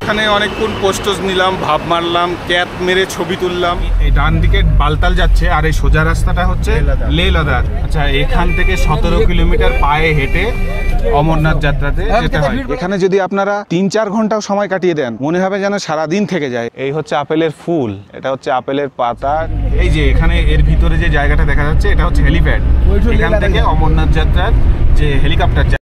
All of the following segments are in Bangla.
এখানে অনেকক্ষণ পোস্টোজ নিলাম, ভাব মারলাম, ক্যাপ মেরে ছবি তুললাম। এই ডান দিকে বালতাল যাচ্ছে আর এই সোজা রাস্তাটা হচ্ছে লে লাদাখ। আচ্ছা, এখান থেকে 17 কিলোমিটার পায়ে হেঁটে অমরনাথ যাত্রাতে যেতে হয়। এখানে যদি আপনারা 3-4 ঘন্টাও সময় কাটিয়ে দেন, মনে হবে যেন সারাদিন থেকে যায়। এই হচ্ছে আপেলের ফুল, এটা হচ্ছে আপেলের পাতা। এই যে এখানে এর ভিতরে যে জায়গাটা দেখা যাচ্ছে, এটা হচ্ছে হেলিপ্যাড। এখান থেকে অমরনাথ যাত্রার যে হেলিকপ্টার।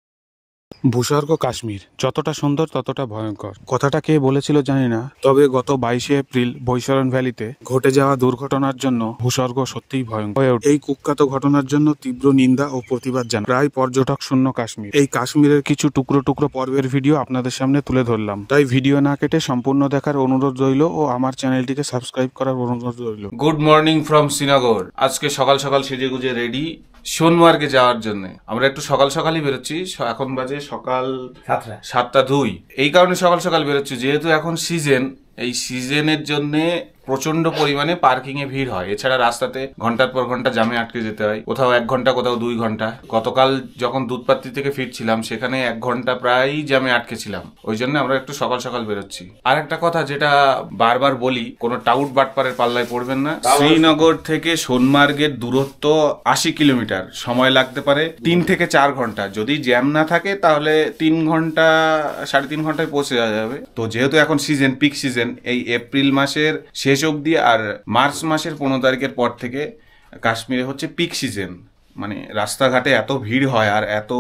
ভূস্বর্গ কাশ্মীর যতটা সুন্দর ততটা ভয়ঙ্কর, কথাটা কে বলেছিল জানি না, তবে গত 22শে এপ্রিল বৈশরণ ভ্যালিতে ঘটে যাওয়া দুর্ঘটনার জন্য ভূস্বর্গ সত্যিই ভয়ঙ্কর। এই কুখ্যাত ঘটনার জন্য তীব্র নিন্দা ও প্রতিবাদ জানাই। প্রায় পর্যটক শূন্য কাশ্মীর, এই কাশ্মীরের কিছু টুকরো টুকরো পর্বের ভিডিও আপনাদের সামনে তুলে ধরলাম। তাই ভিডিও না কেটে সম্পূর্ণ দেখার অনুরোধ রইল ও আমার চ্যানেলটিকে সাবস্ক্রাইব করার অনুরোধ রইল। Good morning from Srinagar. আজকে সকাল সকাল সেজে গুজে রেডি সোনমার্গে যাওয়ার জন্য। আমরা একটু সকাল সকালই বেরোচ্ছি, এখন বাজে সকাল 7:02। এই কারণে সকাল সকাল বেরোচ্ছি যেহেতু এখন সিজন। এই সিজনের জন্য প্রচন্ড পরিমাণে পার্কিং এ ভিড় হয়। এছাড়া রাস্তাতে ঘন্টার পর ঘন্টা জামে আটকে যেতে হয়, কোথাও 1 ঘন্টা কোথাও 2 ঘন্টা। গতকাল যখন দুধপাত্রি থেকে ফিরছিলাম সেখানে 1 ঘন্টা প্রায় জামে আটকে ছিলাম। ওই জন্য আমরা একটু সকাল সকাল বেরোচ্ছি। আর একটা কথা যেটা বারবার বলি, কোনো টাউট বাটপারের পাল্লায় পড়বেন না। শ্রীনগর থেকে সোনমার্গের দূরত্ব 80 কিলোমিটার, সময় লাগতে পারে 3 থেকে 4 ঘন্টা। যদি জ্যাম না থাকে তাহলে 3 ঘন্টা 3.5 ঘন্টায় পৌঁছে যাওয়া যাবে। তো যেহেতু এখন সিজন, পিক সিজন, এই এপ্রিল মাসের শেষ অবধি আর মার্চ মাসের 15 তারিখের পর থেকে কাশ্মীরে হচ্ছে পিক সিজন। মানে রাস্তাঘাটে এত ভিড় হয় আর এত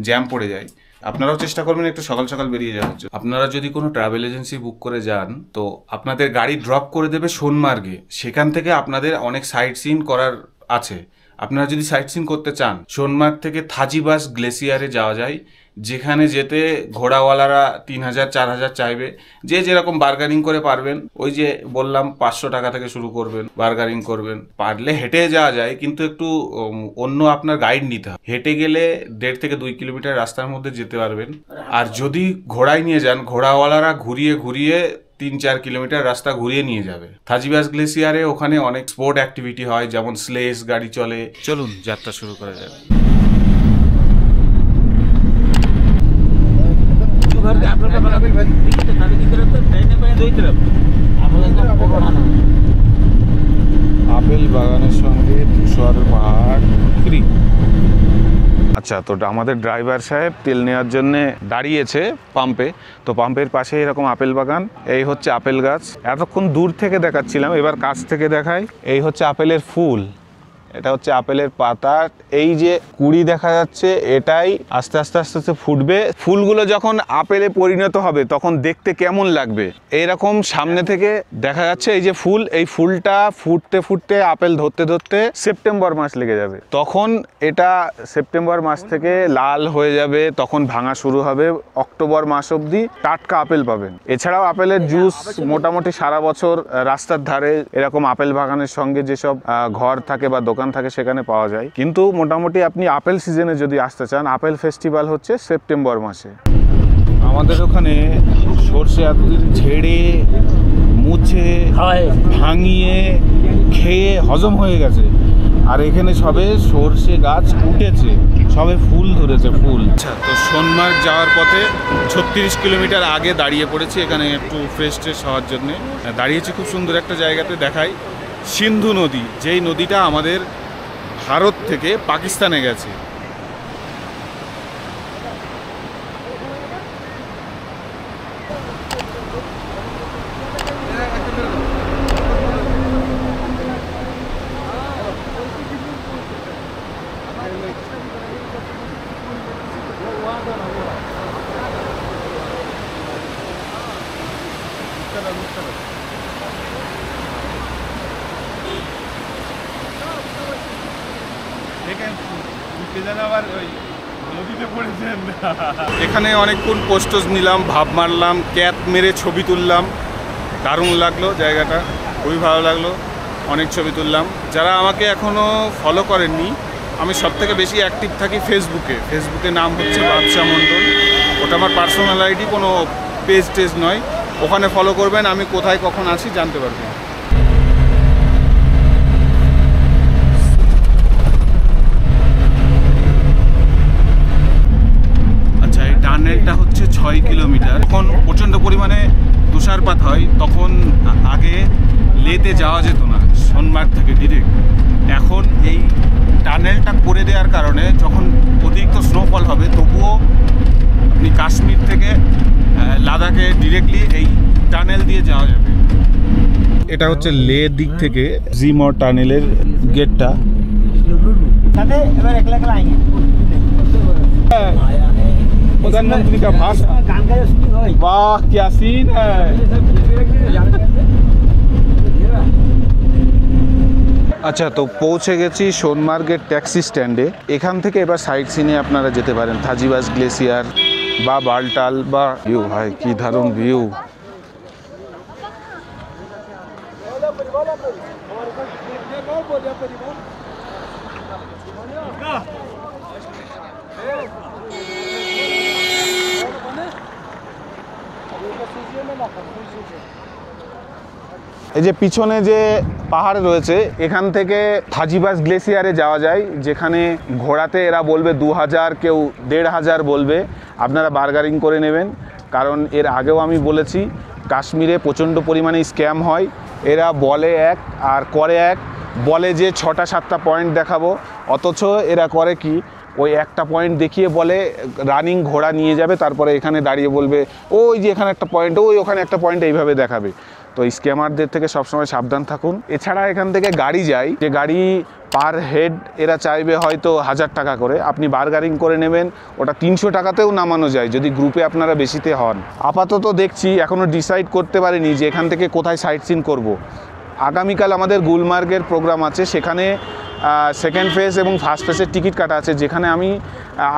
জ্যাম পড়ে যায়। আপনারাও চেষ্টা করবেন একটু সকাল সকাল বেরিয়ে যাওয়ার জন্য। আপনারা যদি কোনো ট্রাভেল এজেন্সি বুক করে যান তো আপনাদের গাড়ি ড্রপ করে দেবে সোনমার্গে। সেখান থেকে আপনাদের অনেক সাইট সিন করার আছে। আপনারা যদি সাইট সিন করতে চান, সোনমার্গ থেকে থাজিবাস গ্লেসিয়ারে যাওয়া যায়, যেখানে যেতে ঘোড়াওয়ালারা 3000-4000 চাইবে। যে যেরকম বার্গারিং করে পারবেন, ওই যে বললাম 500 টাকা থেকে শুরু করবেন, বার্গারিং করবেন। পারলে হেঁটে যাওয়া যায়, কিন্তু একটু অন্য আপনার গাইড নিতে হবে। হেঁটে গেলে 1.5 থেকে 2 কিলোমিটার রাস্তার মধ্যে যেতে পারবেন। আর যদি ঘোড়ায় নিয়ে যান, ঘোড়াওয়ালারা ঘুরিয়ে ঘুরিয়ে 3-4 কিলোমিটার রাস্তা ঘুরিয়ে নিয়ে যাবে। থাজিবাস গ্লেসিয়ারে ওখানে অনেক স্পোর্ট অ্যাক্টিভিটি হয়, যেমন স্লেজ গাড়ি চলে। চলুন যাত্রা শুরু করা যাক। আপেল বাগানের সঙ্গে ধূসর পাহাড় ফ্রি। আচ্ছা, তো আমাদের ড্রাইভার সাহেব তেল নেওয়ার জন্য দাঁড়িয়েছে পাম্পে। তো পাম্পের পাশে এরকম আপেল বাগান। এই হচ্ছে আপেল গাছ। এতক্ষণ দূর থেকে দেখাচ্ছিলাম, এবার কাছ থেকে দেখাই। এই হচ্ছে আপেলের ফুল, এটা হচ্ছে আপেলের পাতা। এই যে কুড়ি দেখা যাচ্ছে, এটাই আস্তে আস্তে আস্তে আস্তে ফুটবে। ফুলগুলো যখন আপেলে পরিণত হবে তখন দেখতে কেমন লাগবে, এইরকম সামনে থেকে দেখা যাচ্ছে। এই যে ফুল, এই ফুলটা ফুটতে ফুটতে আপেল ধরতে ধরতে সেপ্টেম্বর মাস লেগে যাবে। তখন এটা সেপ্টেম্বর মাস থেকে লাল হয়ে যাবে, তখন ভাঙা শুরু হবে। অক্টোবর মাস অবধি টাটকা আপেল পাবেন। এছাড়াও আপেলের জুস মোটামুটি সারা বছর রাস্তার ধারে এরকম আপেল বাগানের সঙ্গে যেসব ঘর থাকে বা দোকান থাকে সেখানে পাওয়া যায়। কিন্তু মোটামুটি আপনি আপেল সিজনে যদি আসতে চান, আপেল ফেস্টিভ্যাল হচ্ছে সেপ্টেম্বর মাসে। আমাদের ওখানে সরষে এতদিন ঝেড়ে মুছে ভাঙিয়ে খেয়ে হজম হয়ে গেছে, আর এখানে সবে সরষে গাছ উঠেছে, সবে ফুল ধরেছে, ফুল। আচ্ছা, তো সোনমার্গ যাওয়ার পথে 36 কিলোমিটার আগে দাঁড়িয়ে পড়েছি এখানে একটু ফ্রেশ ট্রেশ হওয়ার জন্যে। দাঁড়িয়েছি খুব সুন্দর একটা জায়গাতে, দেখাই সিন্ধু নদী, যেই নদীটা আমাদের ভারত থেকে পাকিস্তানে গেছে। এখানে অনেকক্ষণ পোস্টোজ নিলাম, ভাব মারলাম, ক্যাপ মেরে ছবি তুললাম। দারুণ লাগলো জায়গাটা, খুবই ভালো লাগলো, অনেক ছবি তুললাম। যারা আমাকে এখনও ফলো করেননি, আমি সবথেকে বেশি অ্যাক্টিভ থাকি ফেসবুকে নাম হচ্ছে বাদশা মণ্ডল। ওটা আমার পার্সোনাল আইডি, কোনো পেজ টেজ নয়। ওখানে ফলো করবেন, আমি কোথায় কখন আছি জানতে পারবেন। টানেলটা হচ্ছে 6 কিলোমিটার। এখন প্রচণ্ড পরিমাণে স্নোফল হবে, তবুও আপনি কাশ্মীর থেকে লাদাখে ডিরেক্টলি এই টানেল দিয়ে যাওয়া যাবে। এটা হচ্ছে লে দিক থেকে জিমর টানেলের গেটটা। प्रधानमंत्री का भाषण, वाह क्या सीन है। আচ্ছা, তো পৌঁছে গেছি সোনমার্গের ট্যাক্সি স্ট্যান্ডে। এখান থেকে এবার সাইট সিনে আপনারা যেতে পারেন, থাজিবাস গ্লেসিয়ার বা বালটাল বা ভিউ। ভাই কি দারুণ ভিউ। এই যে পিছনে যে পাহাড় রয়েছে, এখান থেকে থাজিবাস গ্লেসিয়ারে যাওয়া যায়, যেখানে ঘোড়াতে এরা বলবে 2000, কেউ 1500 বলবে। আপনারা বার্গারিং করে নেবেন, কারণ এর আগেও আমি বলেছি কাশ্মীরে প্রচণ্ড পরিমাণে স্ক্যাম হয়। এরা বলে এক আর করে এক, বলে যে 6টা 7টা পয়েন্ট দেখাবো, অথচ এরা করে কি ওই একটা পয়েন্ট দেখিয়ে বলে রানিং ঘোড়া নিয়ে যাবে, তারপরে এখানে দাঁড়িয়ে বলবে ওই যে এখানে একটা পয়েন্ট, ওই ওখানে একটা পয়েন্ট, এইভাবে দেখাবে। তো স্ক্যামারদের থেকে সবসময় সাবধান থাকুন। এছাড়া এখান থেকে গাড়ি যায়, যে গাড়ি পার হেড এরা চাইবে হয়তো 1000 টাকা করে, আপনি বার্গারিং করে নেবেন, ওটা 300 টাকাতেও নামানো যায় যদি গ্রুপে আপনারা বেশিতে হন। আপাতত দেখছি এখনও ডিসাইড করতে পারিনি যে এখান থেকে কোথায় সাইট সিন করবো। আগামীকাল আমাদের গুলমার্গের প্রোগ্রাম আছে, সেখানে সেকেন্ড ফেজ এবং ফার্স্ট ফেজের টিকিট কাটা আছে, যেখানে আমি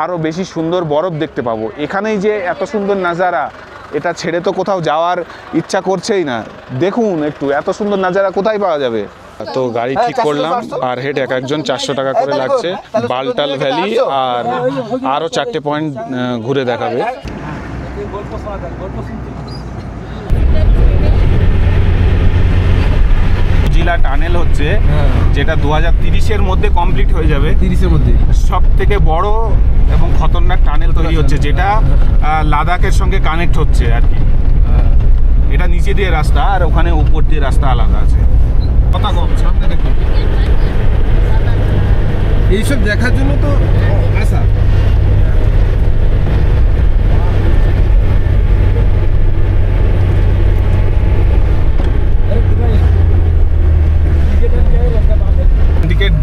আরও বেশি সুন্দর বরফ দেখতে পাবো। এখানেই যে এত সুন্দর নাজারা, এটা ছেড়ে তো কোথাও যাওয়ার ইচ্ছা করছেই না। দেখুন একটু, এত সুন্দর নাজারা কোথায় পাওয়া যাবে। তো গাড়ি ঠিক করলাম, আর হেড এক একজন 400 টাকা করে লাগছে। বালটাল ভ্যালি আর আরও 4টে পয়েন্ট ঘুরে দেখাবে। জিলা টানেল হচ্ছে, যেটা 2030-এর মধ্যে কমপ্লিট হয়ে যাবে। 30-এর মধ্যে সব থেকে বড় এবং খতরনাক টানেল তৈরি হচ্ছে, যেটা লাদাখের সঙ্গে কানেক্ট হচ্ছে আর কি। এটা নিচে দিয়ে রাস্তা, আর ওখানে উপর দিয়ে রাস্তা আলাদা আছে। কথা কম, সামনে দেখুন। এইসব দেখার জন্য তো আসা।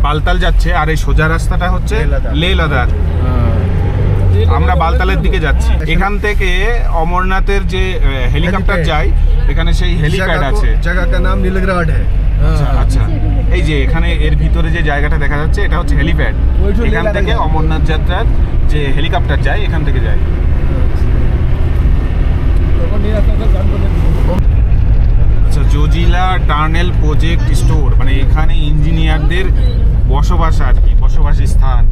বালতাল যাচ্ছে, আর এই সোজা রাস্তাটা হচ্ছে লে লাদাখ। আমরা বালতালের দিকে যাচ্ছি। এখান থেকে অমরনাথের যে হেলিকপ্টার যায়, এখানে সেই হেলিপ্যাড আছে। জায়গাটার নাম নীলগ্রাড। আচ্ছা, এই যে এখানে এর ভিতরে যে জায়গাটা দেখা যাচ্ছে, এটা হচ্ছে হেলিপ্যাড। এখান থেকে অমরনাথ যাত্রার যে হেলিকপ্টার যায়, এখান থেকে যায়। আচ্ছা, জোজিলা টানেল প্রজেক্ট স্টোর, মানে এখানে ইঞ্জিনিয়ারদের বসবাস আর কি, বসবাস স্থান।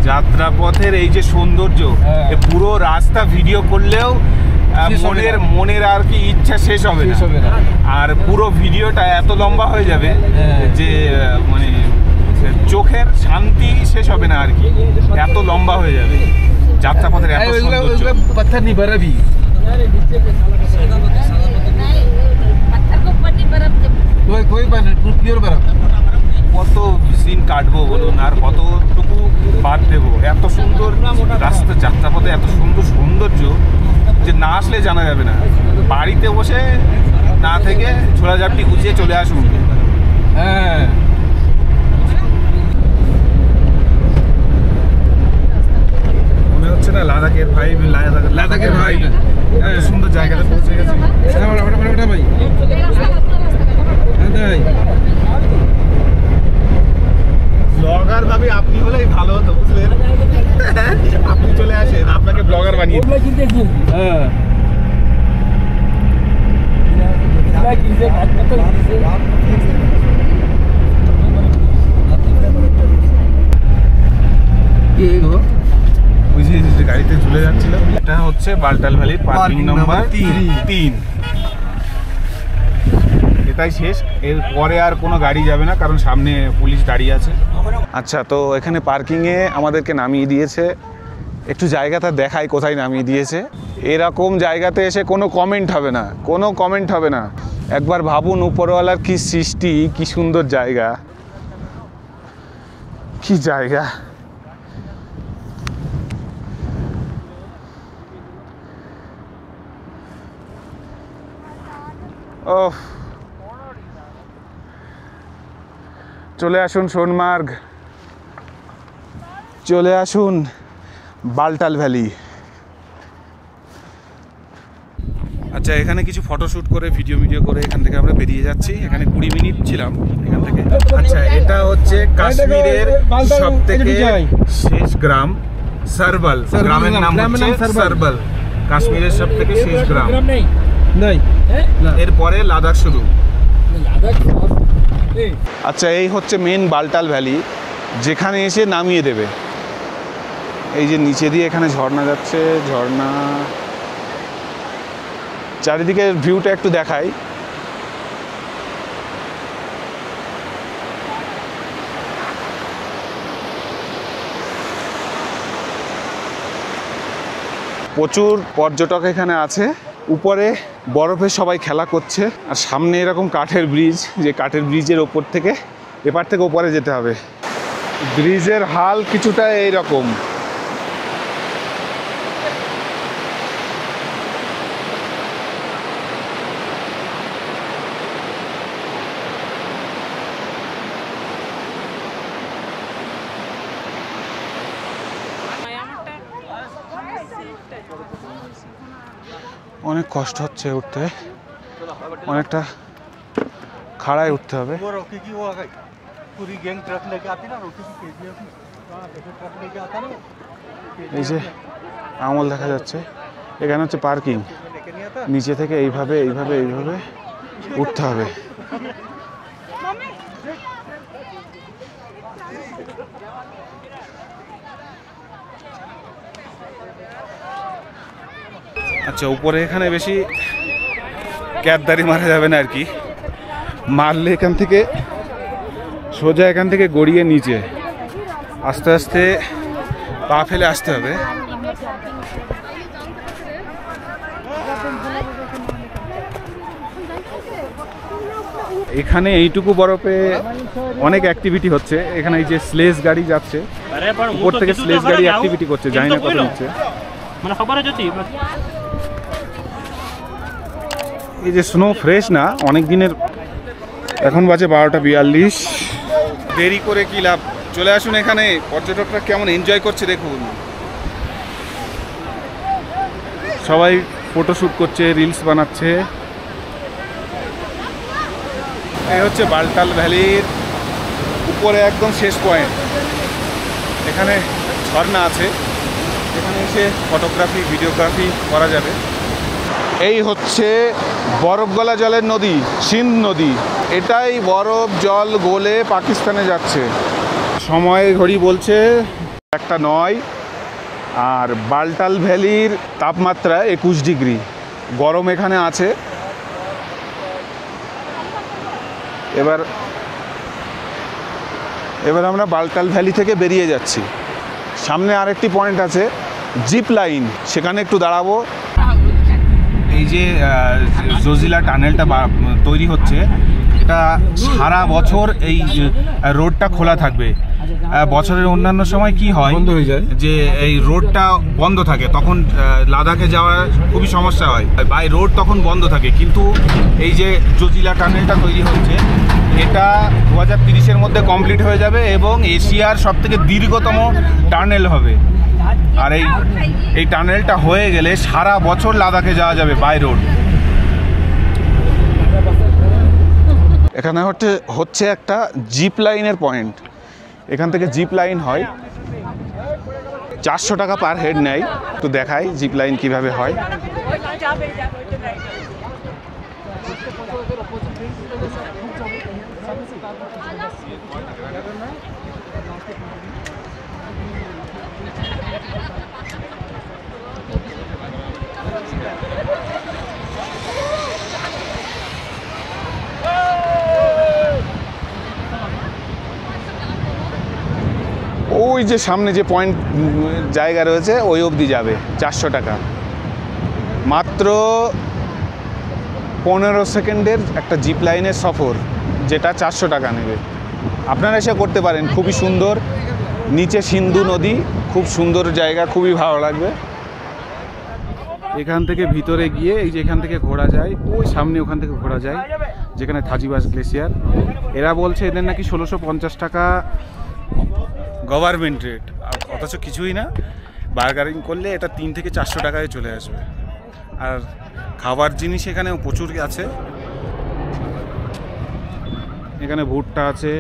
যাত্রাপথের এই যে সৌন্দর্য, পুরো রাস্তা ভিডিও করলেও মনের আর কি ইচ্ছা শেষ হবে না। আর পুরো ভিডিওটা এত লম্বা হয়ে যাবে যে মানে চোখের শান্তি শেষ হবে না আর কি, এত লম্বা হয়ে যাবে যাত্রাপথের এত সৌন্দর্য। पत्थर नहीं बर्फ ही, कोई प्योर बर्फ। কত সিন কাটবো বলুন, আর কতটুকু বাদ দেবো। এত সুন্দর রাস্তা, যাত্রাপথে এত সুন্দর সৌন্দর্য যে না আসলে জানা যাবে না। বাড়িতে বসে না থেকে ছোড়াঝাপটি গুছিয়ে চলে আসুন। হ্যাঁ, মনে হচ্ছে না লাদাখের ভাই, লাদাখের ভাই। এত সুন্দর জায়গাটা পৌঁছে গেছে ভাই। ব্লগার ভাবি আপনি হলেই ভালো হতো, বুঝলেন? আপনি চলে আসেন, আপনাকে ব্লগার বানিয়ে। হ্যাঁ, গাড়িতে ঝুলে যাচ্ছিল। এটা হচ্ছে বালটাল ভ্যালির পার্কিং নাম্বার 3। এটাই শেষ, এর পরে আর কোনো গাড়ি যাবে না, কারণ সামনে পুলিশ দাঁড়িয়ে আছে। আচ্ছা, তো এখানে পার্কিংয়ে আমাদেরকে নামিয়ে দিয়েছে। একটু জায়গাটা দেখাই কোথায় নামিয়ে দিয়েছে। এরকম জায়গাতে এসে কোনো কমেন্ট হবে না, কোনো কমেন্ট হবে না। একবার ভাবুন উপরওয়ালার কি সৃষ্টি, কি সুন্দর জায়গা, কি জায়গা। ও চলে আসুন সোনমার্গ, চলে আসুন বালটাল ভ্যালি। আচ্ছা, এখানে কিছু ফটোশ্যুট করে ভিডিও করে এখান থেকে আমরা বেরিয়ে যাচ্ছি। এখানে 20 মিনিট ছিলাম এখান থেকে। আচ্ছা, এটা হচ্ছে কাশ্মীরের সবথেকে শেষ গ্রাম সারবাল। গ্রামের নাম হচ্ছে সারবাল, কাশ্মীরের সবথেকে শেষ গ্রাম। এরপরে লাদাখ শুরু। আচ্ছা, এই হচ্ছে মেন বালটাল ভ্যালি, যেখানে এসে নামিয়ে দেবে। এই যে নিচে দিয়ে এখানে ঝর্ণা যাচ্ছে, ঝর্ণা। চারিদিকে ভিউটা একটু দেখাই। প্রচুর পর্যটক এখানে আছে। উপরে বরফে সবাই খেলা করছে, আর সামনে এরকম কাঠের ব্রিজ, যে কাঠের ব্রিজের ওপর থেকে এপার থেকে ওপরে যেতে হবে। ব্রিজের হাল কিছুটা এইরকম। অনেক কষ্ট হচ্ছে উঠতে, অনেকটা খাড়ায় উঠতে হবে। এই যে আমল দেখা যাচ্ছে, এখানে হচ্ছে পার্কিং। নিচে থেকে এইভাবে এইভাবে এইভাবে উঠতে হবে। আচ্ছা, উপরে এখানে বেশি ক্যাবদারি মারা যাবে না আর কি। মারলে এখান থেকে সোজা এখান থেকে গড়িয়ে নিচে আস্তে আস্তে পা ফেলে আসতে হবে। এখানে এইটুকু বরফে অনেক অ্যাক্টিভিটি হচ্ছে। এখানে এই যে স্লেজ গাড়ি যাচ্ছে, উপর থেকে স্লেজ গাড়ি অ্যাক্টিভিটি করছে, জানি না কত হচ্ছে। এই যে স্নো ফ্রেশ না, অনেক দিনের। এখন বাজে 12:42। দেরি করে কি লাভ, চলে আসুন এখানে। পর্যটকরা কেমন এনজয় করছে দেখুন, সবাই ফটোশ্যুট করছে, রিলস বানাচ্ছে। এই হচ্ছে বালটাল ভ্যালির উপরে একদম শেষ পয়েন্ট। এখানে ঝর্ণা আছে, এখানে এসে ফটোগ্রাফি ভিডিওগ্রাফি করা যাবে। এই হচ্ছে বরফ গলা জলের নদী, সিন্ধ নদী। এটাই বরফ জল গলে পাকিস্তানে যাচ্ছে। সময় ঘড়ি বলছে 1:09, আর বালটাল ভ্যালির তাপমাত্রা 21 ডিগ্রি। গরম এখানে আছে। এবার আমরা বালটাল ভ্যালি থেকে বেরিয়ে যাচ্ছি। সামনে আরেকটি পয়েন্ট আছে জিপ লাইন, সেখানে একটু দাঁড়াবো। এই যে জোজিলা টানেলটা তৈরি হচ্ছে, এটা সারা বছর এই রোডটা খোলা থাকবে। বছরের অন্যান্য সময় কি হয়, বন্ধ হয়ে যায়, যে এই রোডটা বন্ধ থাকে, তখন লাদাখে যাওয়ার খুবই সমস্যা হয়, বাই রোড তখন বন্ধ থাকে। কিন্তু এই যে জোজিলা টানেলটা তৈরি হচ্ছে, এটা 2030-এর মধ্যে কমপ্লিট হয়ে যাবে এবং এশিয়ার সবথেকে দীর্ঘতম টানেল হবে। আর এই টানেলটা হয়ে গেলে সারা বছর লাদাখে যাওয়া যাবে বাই রোড। এখানে হচ্ছে একটা জিপ লাইনের পয়েন্ট। এখান থেকে জিপ লাইন হয়, 400 টাকা পার হেড নেয়। তো দেখাই জিপ লাইন কীভাবে হয়। ওই যে সামনে যে পয়েন্ট জায়গা রয়েছে ওই অবধি যাবে, 400 টাকা। মাত্র 15 সেকেন্ডের একটা জিপ লাইনের সফর, যেটা 400 টাকা নেবে। আপনারা এসে করতে পারেন, খুবই সুন্দর। নিচে সিন্ধু নদী, খুব সুন্দর জায়গা, খুবই ভালো লাগবে। এখান থেকে ভিতরে গিয়ে এই যে এখান থেকে ঘোরা যায়, ওই সামনে ওখান থেকে ঘোরা যায় যেখানে থাজিবাস গ্লেসিয়ার। এরা বলছে এদের নাকি 1650 টাকা গভর্নমেন্ট রেট, অথচ কিছুই না। বার্গারিং করলে এটা 3 থেকে 400 টাকায় চলে আসবে। আর খাবার জিনিস এখানেও প্রচুর আছে। এখানে ভুট্টা আছে,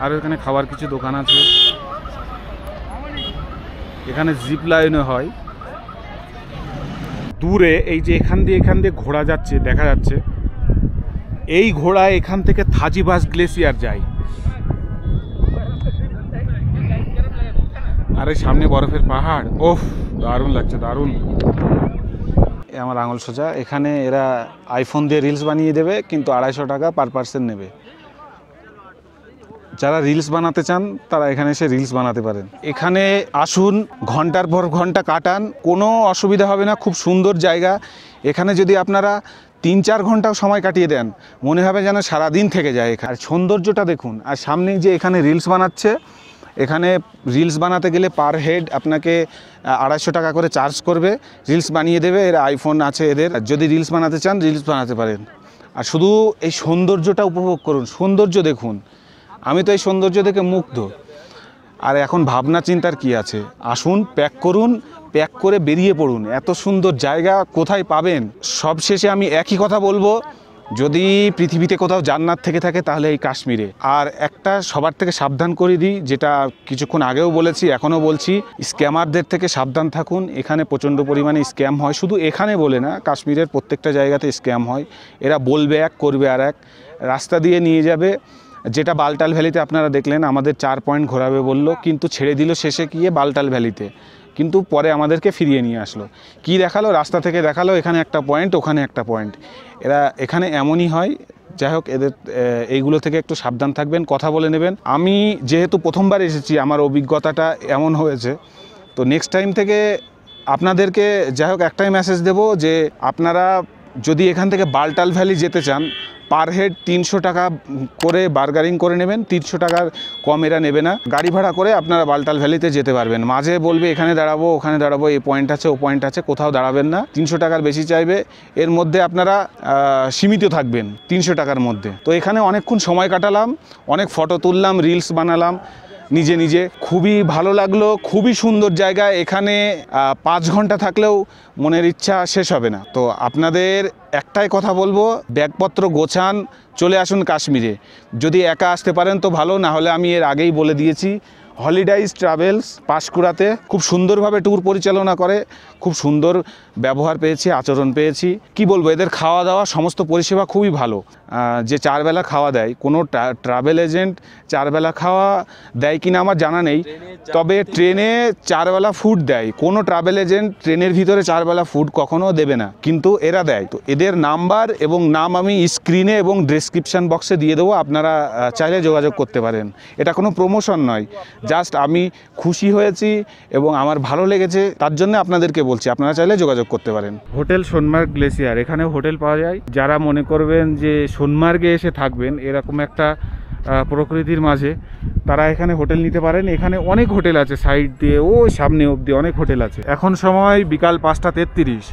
আর এখানে খাবার কিছু দোকান আছে। এখানে জিপ লাইনও হয়। দূরে এই যে এখান দিয়ে ঘোড়া যাচ্ছে, দেখা যাচ্ছে এই ঘোড়া এখান থেকে থাজিবাস গ্লেসিয়ার যায়। আর এই সামনে বরফের পাহাড়, ওফ দারুণ লাগছে, দারুণ। আমার আঙুল সোজা। এখানে এরা আইফোন দিয়ে রিলস বানিয়ে দেবে, কিন্তু 250 টাকা পার পার্সন নেবে। যারা রিলস বানাতে চান তারা এখানে এসে রিলস বানাতে পারেন। এখানে আসুন, ঘন্টার পর ঘন্টা কাটান, কোনো অসুবিধা হবে না। খুব সুন্দর জায়গা। এখানে যদি আপনারা 3-4 ঘন্টাও সময় কাটিয়ে দেন, মনে হবে যেন সারাদিন থেকে যায় এখানে। আর সৌন্দর্যটা দেখুন। আর সামনেই যে এখানে রিলস বানাচ্ছে, এখানে রিলস বানাতে গেলে পার হেড আপনাকে 250 টাকা করে চার্জ করবে, রিলস বানিয়ে দেবে। এর আইফোন আছে এদের, যদি রিলস বানাতে চান রিলস বানাতে পারেন। আর শুধু এই সৌন্দর্যটা উপভোগ করুন, সৌন্দর্য দেখুন। আমি তো এই সৌন্দর্য দেখে মুগ্ধ। আর এখন ভাবনা চিন্তার কি আছে, আসুন প্যাক করুন, প্যাক করে বেরিয়ে পড়ুন। এত সুন্দর জায়গা কোথায় পাবেন? সবশেষে আমি একই কথা বলবো, যদি পৃথিবীতে কোথাও জান্নাত থেকে থাকে তাহলে এই কাশ্মীরে। আর একটা সবার থেকে সাবধান করে দিই, যেটা কিছুক্ষণ আগেও বলেছি, এখনও বলছি, স্ক্যামারদের থেকে সাবধান থাকুন। এখানে প্রচণ্ড পরিমাণে স্ক্যাম হয়। শুধু এখানে বলে না, কাশ্মীরের প্রত্যেকটা জায়গাতে স্ক্যাম হয়। এরা বলবে এক, করবে আর এক। রাস্তা দিয়ে নিয়ে যাবে, যেটা বালটাল ভ্যালিতে আপনারা দেখলেন, আমাদের 4 পয়েন্ট ঘোরাবে বলল, কিন্তু ছেড়ে দিল শেষে গিয়ে বালটাল ভ্যালিতে। কিন্তু পরে আমাদেরকে ফিরিয়ে নিয়ে আসলো। কি দেখালো? রাস্তা থেকে দেখালো এখানে একটা পয়েন্ট, ওখানে একটা পয়েন্ট। এরা এখানে এমনই হয়। যাই হোক, এদের এইগুলো থেকে একটু সাবধান থাকবেন, কথা বলে নেবেন। আমি যেহেতু প্রথমবার এসেছি, আমার অভিজ্ঞতাটা এমন হয়েছে, তো নেক্সট টাইম থেকে আপনাদেরকে যাই হোক একটাই মেসেজ দেব, যে আপনারা যদি এখান থেকে বালটাল ভ্যালি যেতে চান, পার হেড 300 টাকা করে বার্গারিং করে নেবেন। 300 টাকার কম এরা নেবে না। গাড়ি ভাড়া করে আপনারা বালটাল ভ্যালিতে যেতে পারবেন। মাঝে বলবে এখানে দাঁড়াবো, ওখানে দাঁড়াবো, এই পয়েন্ট আছে, ও পয়েন্ট আছে, কোথাও দাঁড়াবেন না। 300 টাকার বেশি চাইবে, এর মধ্যে আপনারা সীমিত থাকবেন 300 টাকার মধ্যে। তো এখানে অনেকক্ষণ সময় কাটালাম, অনেক ফটো তুললাম, রিলস বানালাম নিজে নিজে। খুবই ভালো লাগলো, খুবই সুন্দর জায়গা। এখানে 5 ঘন্টা থাকলেও মনের ইচ্ছা শেষ হবে না। তো আপনাদের একটাই কথা বলবো, ব্যাগপত্র গোছান, চলে আসুন কাশ্মীরে। যদি একা আসতে পারেন তো ভালো, না হলে আমি এর আগেই বলে দিয়েছি, হলিডাইজ ট্রাভেলস পাঁশকুড়াতে খুব সুন্দরভাবে ট্যুর পরিচালনা করে। খুব সুন্দর ব্যবহার পেয়েছি, আচরণ পেয়েছি। কি বলবো, এদের খাওয়া দাওয়া সমস্ত পরিষেবা খুবই ভালো। যে 4 বেলা খাওয়া দেয়, কোনো ট্রাভেল এজেন্ট 4 বেলা খাওয়া দেয় কিনা আমার জানা নেই, তবে ট্রেনে 4 বেলা ফুড দেয়। কোনো ট্রাভেল এজেন্ট ট্রেনের ভিতরে 4 বেলা ফুড কখনো দেবে না, কিন্তু এরা দেয়। তো এদের নাম্বার এবং নাম আমি স্ক্রিনে এবং ডেসক্রিপশান বক্সে দিয়ে দেবো, আপনারা চাইলে যোগাযোগ করতে পারেন। এটা কোনো প্রমোশন নয়, জাস্ট আমি খুশি হয়েছি এবং আমার ভালো লেগেছে, তার জন্য আপনাদেরকে বলছি, আপনারা চাইলে যোগাযোগ করতে পারেন। হোটেল সোনমার্গ গ্লেসিয়ার, এখানেও হোটেল পাওয়া যায়। যারা মনে করবেন যে সোনমার্গে এসে থাকবেন এরকম একটা প্রকৃতির মাঝে, তারা এখানে হোটেল নিতে পারেন। এখানে অনেক হোটেল আছে, সাইড দিয়ে ও সামনে অবধি অনেক হোটেল আছে। এখন সময় বিকাল 5টা 33।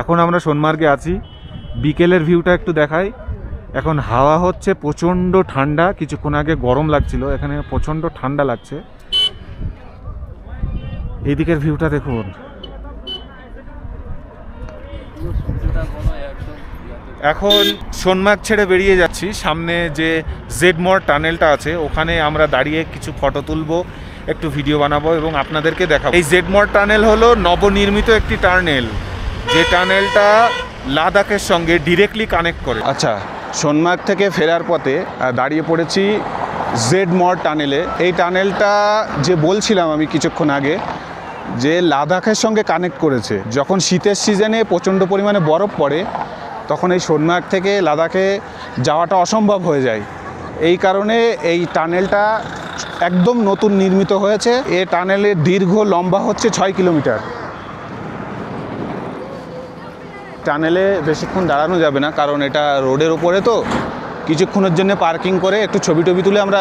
এখন আমরা সোনমার্গে আছি। বিকেলের ভিউটা একটু দেখাই। এখন হাওয়া হচ্ছে, প্রচণ্ড ঠান্ডা। কিছুক্ষণ আগে গরম লাগছিল, এখানে প্রচণ্ড ঠান্ডা লাগছে। এই দিকের ভিউটা দেখুন। এখন সোনমার্গ ছেড়ে বেরিয়ে যাচ্ছি। সামনে যে জেডমোর টানেলটা আছে, ওখানে আমরা দাঁড়িয়ে কিছু ফটো তুলবো, একটু ভিডিও বানাবো এবং আপনাদেরকে দেখাবো। এই জেডমোর টানেল হলো নবনির্মিত একটি টানেল, যে টানেলটা লাদাখের সঙ্গে ডিরেক্টলি কানেক্ট করে। আচ্ছা, সোনমার্গ থেকে ফেরার পথে দাঁড়িয়ে পড়েছি জেডমোর টানেলে। এই টানেলটা যে বলছিলাম আমি কিছুক্ষণ আগে, যে লাদাখের সঙ্গে কানেক্ট করেছে। যখন শীতের সিজনে প্রচণ্ড পরিমাণে বরফ পড়ে, তখন এই সোনমার্গ থেকে লাদাখে যাওয়াটা অসম্ভব হয়ে যায়। এই কারণে এই টানেলটা একদম নতুন নির্মিত হয়েছে। এই টানেলের দীর্ঘ লম্বা হচ্ছে 6 কিলোমিটার। টানেলে বেশিক্ষণ দাঁড়ানো যাবে না, কারণ এটা রোডের উপরে তো। কিছুক্ষণের জন্য পার্কিং করে একটু ছবি টবি তুলে আমরা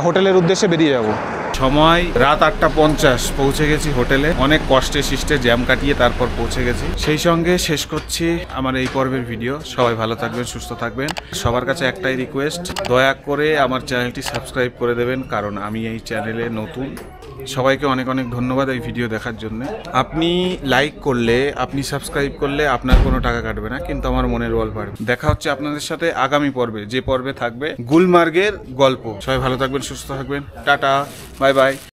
হোটেলের উদ্দেশ্যে বেরিয়ে যাব। সময় রাত 8:50, পৌঁছে গেছি হোটেলে। অনেক কষ্টে শিষ্টে জ্যাম কাটিয়ে তারপর পৌঁছে গেছি। সেই সঙ্গে শেষ করছি আমার এই পর্বের ভিডিও। সবাই ভালো থাকবেন, সুস্থ থাকবেন। সবার কাছে একটাই রিকোয়েস্ট, দয়া করে আমার চ্যানেলটি সাবস্ক্রাইব করে দেবেন, কারণ আমি এই চ্যানেলে নতুন। সবাইকে অনেক অনেক ধন্যবাদ এই ভিডিও দেখার জন্য। আপনি লাইক করলে, আপনি সাবস্ক্রাইব করলে আপনার কোনো টাকা কাটবে না, কিন্তু আমার মনের বল বাড়বে। দেখা হচ্ছে আপনাদের সাথে আগামী পর্বে, যে পর্বে থাকবে গুলমার্গের গল্প। সবাই ভালো থাকবেন, সুস্থ থাকবেন। Tata, bye bye.